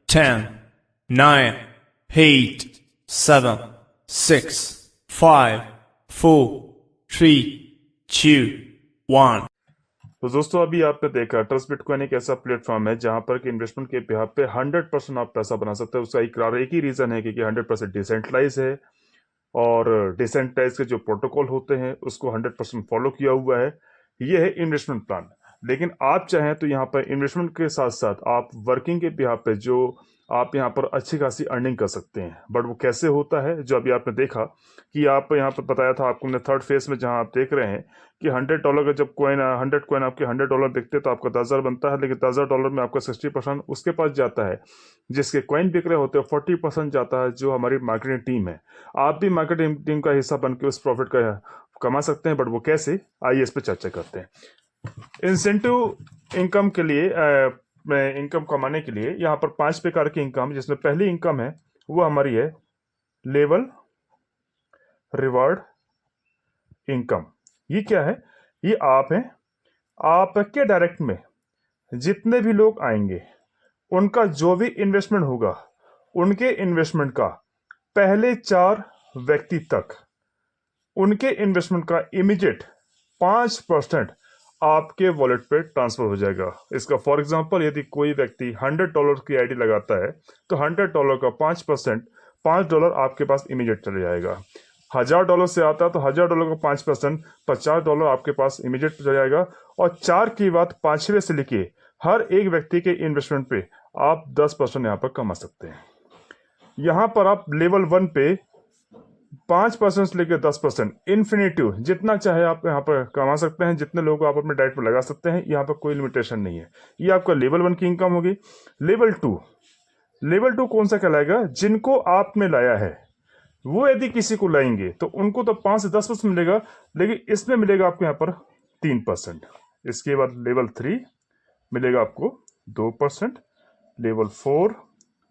10, 9, 8, 7, 6, 5, 4, 3, 2, 1। तो दोस्तों अभी आपने देखा ट्रस्ट बिटकॉइन एक ऐसा प्लेटफॉर्म है जहां पर कि इन्वेस्टमेंट के बिहाफ पे 100% आप पैसा बना सकते हैं। उसका एक ही रीजन है कि 100% डिसेंट्रलाइज है और डिसेंट्रलाइज के जो प्रोटोकॉल होते हैं उसको 100% फॉलो किया हुआ है। ये है इन्वेस्टमेंट प्लान। लेकिन आप चाहें तो यहाँ पर इन्वेस्टमेंट के साथ साथ आप वर्किंग के बिहाफ पे जो आप यहाँ पर अच्छी खासी अर्निंग कर सकते हैं। बट वो कैसे होता है जो अभी आपने देखा कि आप यहाँ पर बताया था आपको हमने थर्ड फेज में, जहाँ आप देख रहे हैं कि $100 का जब कॉइन 100 कॉइन आपके $100 बिकते हैं तो आपका $10,000 बनता है। लेकिन $10,000 में आपका 60% उसके पास जाता है जिसके कॉइन बिक रहे होते हैं, 40% जाता है जो हमारी मार्केटिंग टीम है। आप भी मार्केटिंग टीम का हिस्सा बन के उस प्रॉफिट का कमा सकते हैं। बट वो कैसे, आइए इस पर चर्चा करते हैं। इंसेंटिव इनकम के लिए इनकम कमाने के लिए यहाँ पर 5 प्रकार की इनकम, जिसमें पहली इनकम है वो हमारी है लेवल रिवार्ड इनकम। ये क्या है? ये आप हैं, आपके डायरेक्ट में जितने भी लोग आएंगे उनका जो भी इन्वेस्टमेंट होगा, उनके इन्वेस्टमेंट का पहले 4 व्यक्ति तक उनके इन्वेस्टमेंट का इमीडिएट 5% आपके वॉलेट पे ट्रांसफर हो जाएगा। इसका फॉर एग्जांपल यदि कोई व्यक्ति $100 की आईडी लगाता है तो $100 का 5% $5 आपके पास इमीडिएट चले जाएगा। $1,000 से आता है तो $1,000 का 5% $50 आपके पास इमीडिएट चले जाएगा। और 4 की बात 5वें से लेके हर एक व्यक्ति के इन्वेस्टमेंट पे आप 10% यहाँ पर कमा सकते हैं। यहाँ पर आप लेवल 1 पे 5% से लेकर 10% इन्फिनेटिव जितना चाहे आप यहाँ पर कमा सकते हैं, जितने लोग आप अपने डाइट पर लगा सकते हैं। यहाँ पर कोई लिमिटेशन नहीं है। ये आपका लेवल 1 की इनकम होगी। लेवल 2 कौन सा कहलाएगा? जिनको आपने लाया है वो यदि किसी को लाएंगे तो उनको तो 5 से 10% मिलेगा, लेकिन इसमें मिलेगा आपको यहाँ पर 3%। इसके बाद लेवल 3 मिलेगा आपको 2%, लेवल 4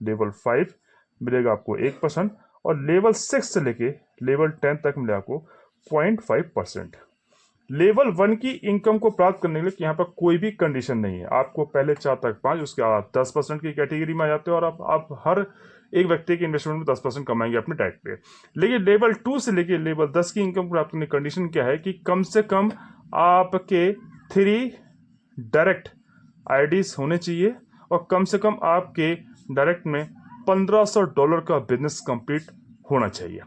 लेवल 5 मिलेगा आपको 1%, और लेवल 6 से लेके लेवल 10 तक मिले आपको 0.5%। लेवल 1 की इनकम को प्राप्त करने के लिए यहाँ पर कोई भी कंडीशन नहीं है। आपको पहले 4 तक 5, उसके बाद 10% की कैटेगरी में आ जाते हो और आप हर एक व्यक्ति के इन्वेस्टमेंट में 10% कमाएंगे अपने डाइट पे। लेकिन लेवल 2 से लेके लेवल 10 की इनकम प्राप्त करने की कंडीशन क्या है कि कम से कम आपके 3 डायरेक्ट आईडीज होने चाहिए और कम से कम आपके डायरेक्ट में $1,500 का बिजनेस कंप्लीट होना चाहिए।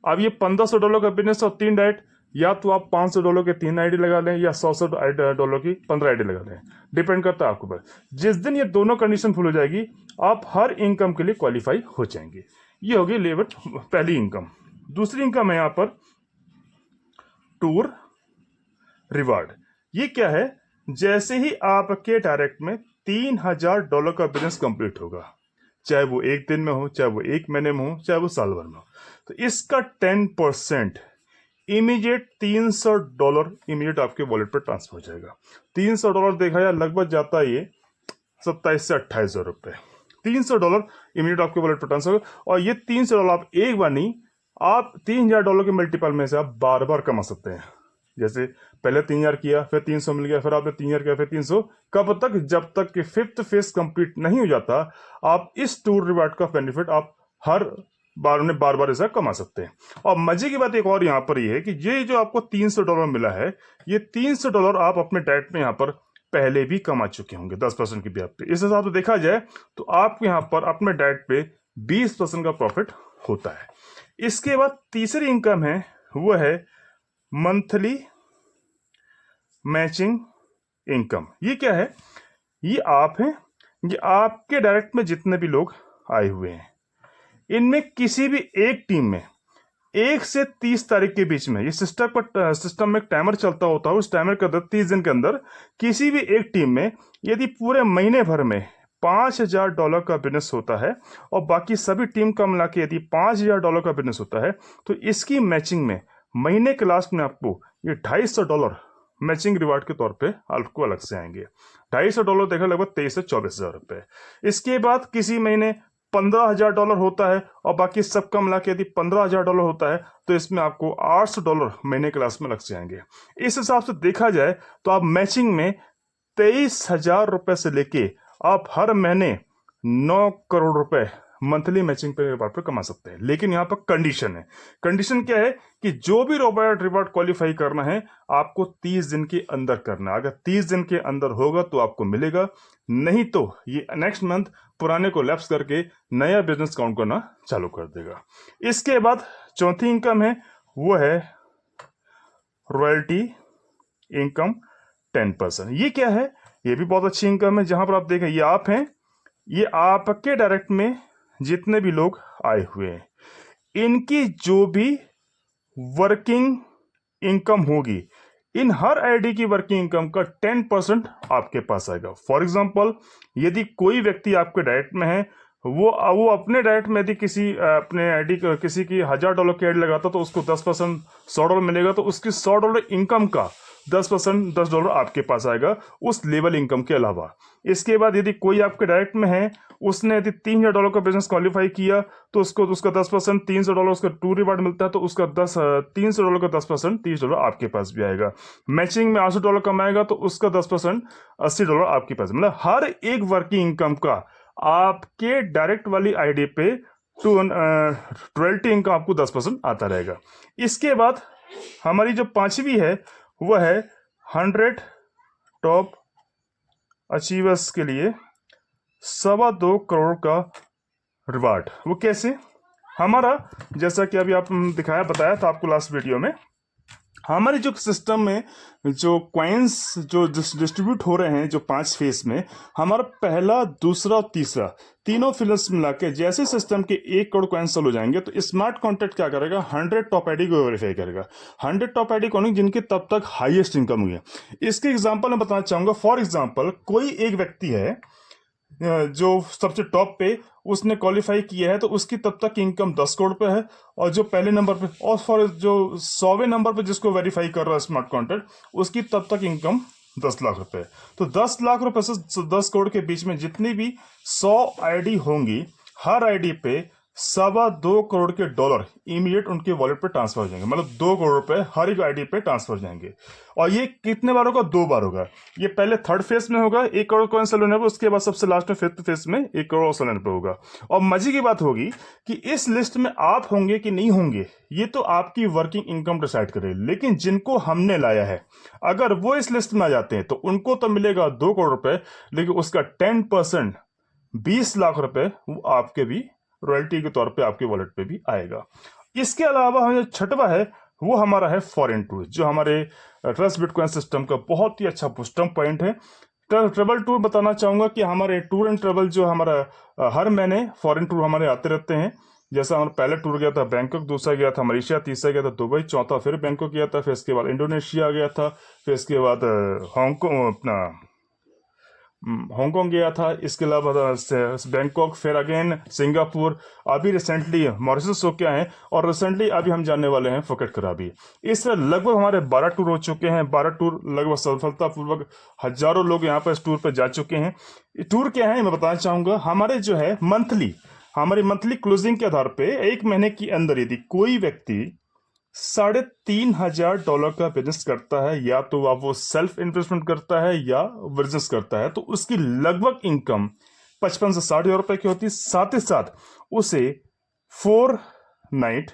अब ये $1,500 का बिजनेस और 3 डाइट, या तो आप $500 के 3 आईडी लगा लें या $100 की 15 आईडी लगा लें, डिपेंड करता है आपके ऊपर। जिस दिन ये दोनों कंडीशन फुल हो जाएगी आप हर इनकम के लिए क्वालिफाई हो जाएंगे। ये होगी लेवल पहली इनकम। दूसरी इनकम है यहाँ पर टूर रिवार्ड। ये क्या है? जैसे ही आपके डायरेक्ट में $3,000 का बिजनेस कंप्लीट होगा, चाहे वो 1 दिन में हो, चाहे वो 1 महीने में हो, चाहे वो साल भर में हो, तो इसका 10% इमीडिएट $300 इमीडिएट आपके वॉलेट पर ट्रांसफर हो जाएगा। $300 देखा जाए लगभग जाता है ये 27 से 28 हजार रुपये। $300 इमीडिएट आपके वॉलेट पर ट्रांसफर होगा। और ये $300 आप एक बार नहीं, आप $3,000 के मल्टीपल में से आप बार बार कमा सकते हैं। जैसे पहले 3,000 किया, फिर 300 मिल गया, फिर आपने 3,000 किया, फिर 300, कब तक? जब तक कि 5th फेज कंप्लीट नहीं हो जाता आप इस टूर रिवार्ड का बेनिफिट आप हर बार में बार बार ऐसा कमा सकते हैं। और मजे की बात एक और यहाँ पर ये है कि ये जो आपको $300 मिला है, ये $300 आप अपने डाइट में यहाँ पर पहले भी कमा चुके होंगे 10% की ब्याज पे। इस हिसाब से देखा जाए तो आपको यहाँ पर अपने डाइट पे 20% का प्रॉफिट होता है। इसके बाद तीसरी इनकम है वो है मंथली मैचिंग इनकम। ये क्या है? ये आप हैं, ये आपके डायरेक्ट में जितने भी लोग आए हुए हैं, इनमें किसी भी एक टीम में 1 से 30 तारीख के बीच में ये सिस्टम में टाइमर चलता होता है। उस टाइमर के अंदर 30 दिन के अंदर किसी भी एक टीम में यदि पूरे महीने भर में $5,000 का बिजनेस होता है और बाकी सभी टीम का मिला के यदि $5,000 का बिजनेस होता है, तो इसकी मैचिंग में महीने के लास्ट में आपको ये $250 मैचिंग रिवार्ड के तौर पे आपको अलग से आएंगे। $250 देखा लगभग 23 से 24 हजार रुपए। इसके बाद किसी महीने $15,000 होता है और बाकी सबका मिला के यदि $15,000 होता है तो इसमें आपको $800 महीने के लास्ट में लग जाएंगे। इस हिसाब से देखा जाए तो आप मैचिंग में 23,000 रुपए से लेके आप हर महीने 9 करोड़ रुपए मंथली मैचिंग पे रिवार्ड पर कमा सकते हैं। लेकिन यहाँ पर कंडीशन है। कंडीशन क्या है कि जो भी रॉबर्ट रिवार्ड क्वालिफाई करना है आपको 30 दिन के अंदर करना है। अगर 30 दिन के अंदर होगा तो आपको मिलेगा, नहीं तो ये नेक्स्ट मंथ पुराने को लैप्स करके नया बिजनेस काउंट करना चालू कर देगा। इसके बाद चौथी इनकम है, वो है रॉयल्टी इनकम 10%। ये क्या है? ये भी बहुत अच्छी इनकम है। जहां पर आप देखें, ये आप हैं, ये आपके डायरेक्ट में जितने भी लोग आए हुए हैं, इनकी जो भी वर्किंग इनकम होगी, इन हर आईडी की वर्किंग इनकम का 10% आपके पास आएगा। फॉर एग्जांपल, यदि कोई व्यक्ति आपके डायरेक्ट में है, वो अपने डायरेक्ट में यदि किसी अपने आईडी किसी की $1000 की एड लगाता तो उसको 10% $100 मिलेगा, तो उसकी $100 इनकम का 10% $10 आपके पास आएगा उस लेवल इनकम के अलावा। इसके बाद यदि कोई आपके डायरेक्ट में है, उसने यदि $3000 का बिजनेस क्वालिफाई किया तो उसका 10% $300 उसका टू रिवार्ड मिलता है, तो उसका $300 का 10% $30 आपके पास भी आएगा। मैचिंग में $800 कमाएगा तो उसका 10% $80 आपके पास। मतलब हर एक वर्किंग इनकम का आपके डायरेक्ट वाली आईडी पे रॉयल्टी इनकम आपको 10% आता रहेगा। इसके बाद हमारी जो पांचवी है वो है 100 टॉप अचीवर्स के लिए 2.25 करोड़ का रिवार्ड। वो कैसे? हमारा जैसा कि अभी आप बताया था आपको लास्ट वीडियो में, हमारे जो सिस्टम में जो कॉइन्स जो डिस्ट्रीब्यूट हो रहे हैं, जो 5 फेज में, हमारा पहला, दूसरा और तीसरा तीनों फिलर्स मिला के जैसे सिस्टम के 1 करोड़ कॉइन्स चालू जाएंगे तो स्मार्ट कॉन्ट्रैक्ट क्या करेगा, 100 टॉप आईडी को वेरीफाई करेगा। 100 टॉप आईडी कौन है? जिनकी तब तक हाईएस्ट इनकम हुई है। इसके एग्जाम्पल मैं बताना चाहूंगा। फॉर एग्जाम्पल, कोई एक व्यक्ति है जो सबसे टॉप पे उसने क्वालिफाई किया है, तो उसकी तब तक इनकम 10 करोड़ पे है, और जो पहले नंबर पे, और फॉर जो 100वें नंबर पे जिसको वेरीफाई कर रहा है स्मार्ट कॉन्ट्रैक्ट, उसकी तब तक इनकम 10 लाख रुपए। तो 10 लाख रुपए से 10 करोड़ के बीच में जितनी भी 100 आईडी होंगी, हर आईडी पे 2.25 करोड़ के डॉलर इमीडिएट उनके वॉलेट पे ट्रांसफर हो जाएंगे। मतलब 2 करोड़ रुपए हर एक आईडी पे ट्रांसफर हो जाएंगे। और ये कितने बार होगा? 2 बार होगा। ये पहले थर्ड फेज में होगा 1 करोड़ कॉइन सेल होने पर, उसके बाद सबसे लास्ट में 5th फेज में 1 करोड़ सेल होने पर होगा। और मजे की बात होगी कि इस लिस्ट में आप होंगे कि नहीं होंगे ये तो आपकी वर्किंग इनकम डिसाइड करे, लेकिन जिनको हमने लाया है अगर वो इस लिस्ट में आ जाते हैं तो उनको तो मिलेगा 2 करोड़ रुपए, लेकिन उसका 10% 20 लाख रुपए वो आपके भी रॉयल्टी के तौर पे आपके वॉलेट पे भी आएगा। इसके अलावा हमें छठवा है वो हमारा है फॉरेन टूर, जो हमारे ट्रस्ट बिटकॉइन सिस्टम का बहुत ही अच्छा बूस्टअप पॉइंट है। ट्रेवल टूर बताना चाहूंगा कि हमारे टूर एंड ट्रेवल जो हमारा हर महीने फॉरेन टूर हमारे आते रहते हैं। जैसा हमारा पहला टूर गया था बैंकॉक, दूसरा गया था मलेशिया, तीसरा गया था दुबई, चौथा फिर बैंकॉक गया था, फिर इसके बाद इंडोनेशिया गया था, फिर इसके बाद हांगकांग गया था, इसके अलावा बैंकॉक, फिर अगेन सिंगापुर, अभी रिसेंटली मॉरिशस हो गया है, और रिसेंटली अभी हम जाने वाले हैं फुकेट कराबी। इस तरह लगभग हमारे 12 टूर हो चुके हैं। 12 टूर लगभग सफलतापूर्वक हजारों लोग यहाँ पर इस टूर पर जा चुके हैं। टूर क्या है मैं बताना चाहूंगा। हमारे जो है हमारी मंथली क्लोजिंग के आधार पे 1 महीने के अंदर यदि कोई व्यक्ति $3,500 का बिजनेस करता है, या तो वो सेल्फ इन्वेस्टमेंट करता है या बिजनेस करता है, तो उसकी लगभग इनकम 55 से 60 हजार रुपए की होती है। साथ ही साथ उसे 4 नाइट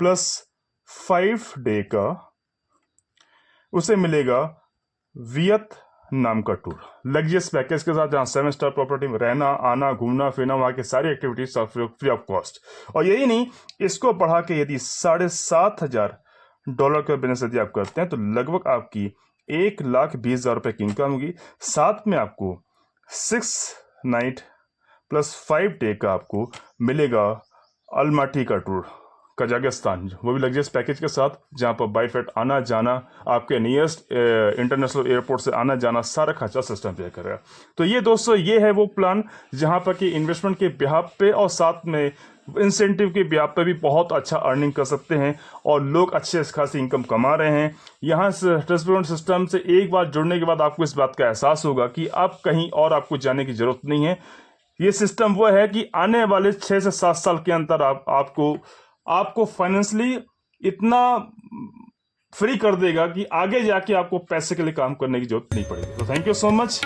प्लस 5 डे का उसे मिलेगा वियतनाम का टूर, लग्जरियस पैकेज के साथ, जहां 7 स्टार प्रॉपर्टी में रहना, आना, घूमना फिरना, वहां की सारी एक्टिविटीज फ्री ऑफ कॉस्ट। और यही नहीं, इसको बढ़ा के यदि $7,500 का बिजनेस यदि आप करते हैं तो लगभग आपकी 1,20,000 रुपए की इनकम होगी। साथ में आपको 6 नाइट प्लस 5 डे का आपको मिलेगा अलमाटी का टूर, कजाकिस्तान, वो भी लग्जरियस पैकेज के साथ, जहां पर बाई फ्लाइट आना जाना, आपके नियरेस्ट इंटरनेशनल एयरपोर्ट से आना जाना सारा खर्चा सिस्टम पे करेगा। तो ये दोस्तों ये है वो प्लान जहां पर कि इन्वेस्टमेंट के ब्याह पे और साथ में इंसेंटिव के ब्याह पे भी बहुत अच्छा अर्निंग कर सकते हैं, और लोग अच्छे खासी इनकम कमा रहे हैं। यहाँ से ट्रस्ट बिटकॉइन सिस्टम से एक बार जुड़ने के बाद आपको इस बात का एहसास होगा कि अब कहीं और आपको जाने की जरूरत नहीं है। ये सिस्टम वो है कि आने वाले 6 से 7 साल के अंदर आपको फाइनेंशियली इतना फ्री कर देगा कि आगे जाके आपको पैसे के लिए काम करने की जरूरत नहीं पड़ेगी। तो थैंक यू सो मच।